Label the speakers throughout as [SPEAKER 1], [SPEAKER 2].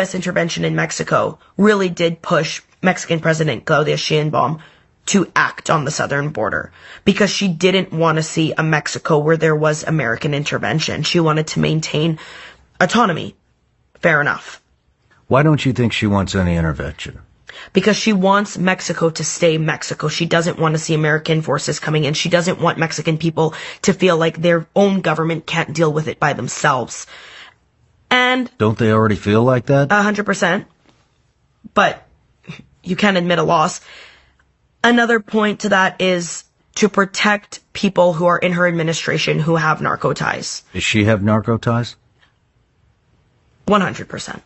[SPEAKER 1] U.S. intervention in Mexico really did push Mexican President Claudia Sheinbaum to act on the southern border because she didn't want to see a Mexico where there was American intervention. She wanted to maintain autonomy. Fair enough.
[SPEAKER 2] Why don't you think she wants any intervention?
[SPEAKER 1] Because she wants Mexico to stay Mexico. She doesn't want to see American forces coming in. She doesn't want Mexican people to feel like their own government can't deal with it by themselves. And
[SPEAKER 2] don't they already feel like that?
[SPEAKER 1] 100%. But you can't admit a loss. Another point to that is to protect people who are in her administration who have narco ties.
[SPEAKER 2] Does she have narco ties?
[SPEAKER 1] 100%.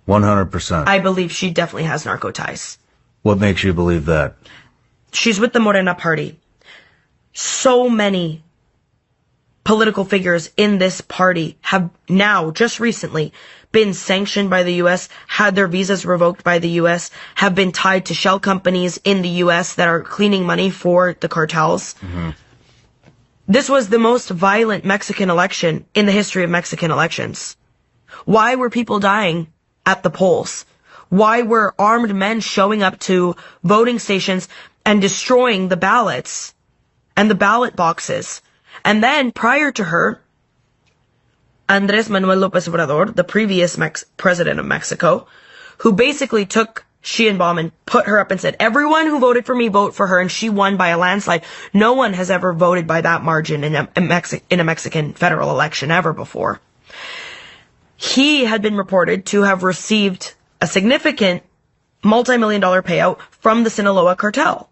[SPEAKER 2] 100%.
[SPEAKER 1] I believe she definitely has narco ties.
[SPEAKER 2] What makes you believe that?
[SPEAKER 1] She's with the Morena party. So many political figures in this party have now, just recently, been sanctioned by the U.S., had their visas revoked by the U.S., have been tied to shell companies in the U.S. that are cleaning money for the cartels. Mm-hmm. This was the most violent Mexican election in the history of Mexican elections. Why were people dying at the polls? Why were armed men showing up to voting stations and destroying the ballots and the ballot boxes? And then, prior to her, Andrés Manuel López Obrador, the previous president of Mexico, who basically took Sheinbaum and put her up and said, everyone who voted for me, vote for her, and she won by a landslide. No one has ever voted by that margin in a Mexican federal election ever before. He had been reported to have received a significant multi-million-dollar payout from the Sinaloa cartel.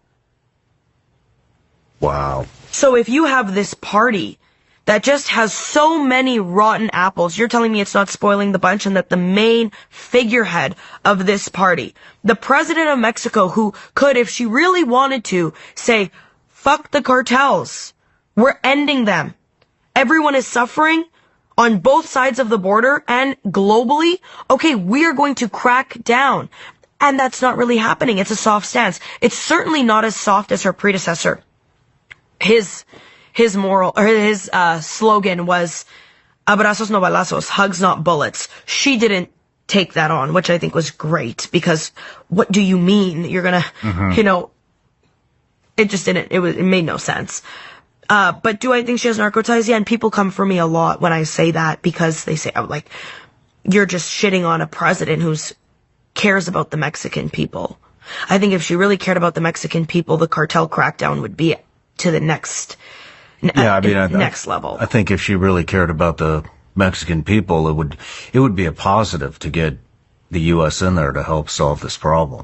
[SPEAKER 2] Wow.
[SPEAKER 1] So if you have this party that just has so many rotten apples, you're telling me it's not spoiling the bunch, and that the main figurehead of this party, the president of Mexico, who could, if she really wanted to, say, fuck the cartels, we're ending them. Everyone is suffering on both sides of the border and globally. Okay, we are going to crack down. And that's not really happening. It's a soft stance. It's certainly not as soft as her predecessor. His slogan was abrazos no balazos, hugs not bullets. She didn't take that on, which I think was great, because what do you mean? You're gonna, it just didn't, it made no sense. But do I think she has narco ties? Yeah, and people come for me a lot when I say that, because they say, oh, like, you're just shitting on a president who's cares about the Mexican people. I think if she really cared about the Mexican people, the cartel crackdown would be to the next level.
[SPEAKER 2] I think if she really cared about the Mexican people, it would be a positive to get the U.S. in there to help solve this problem.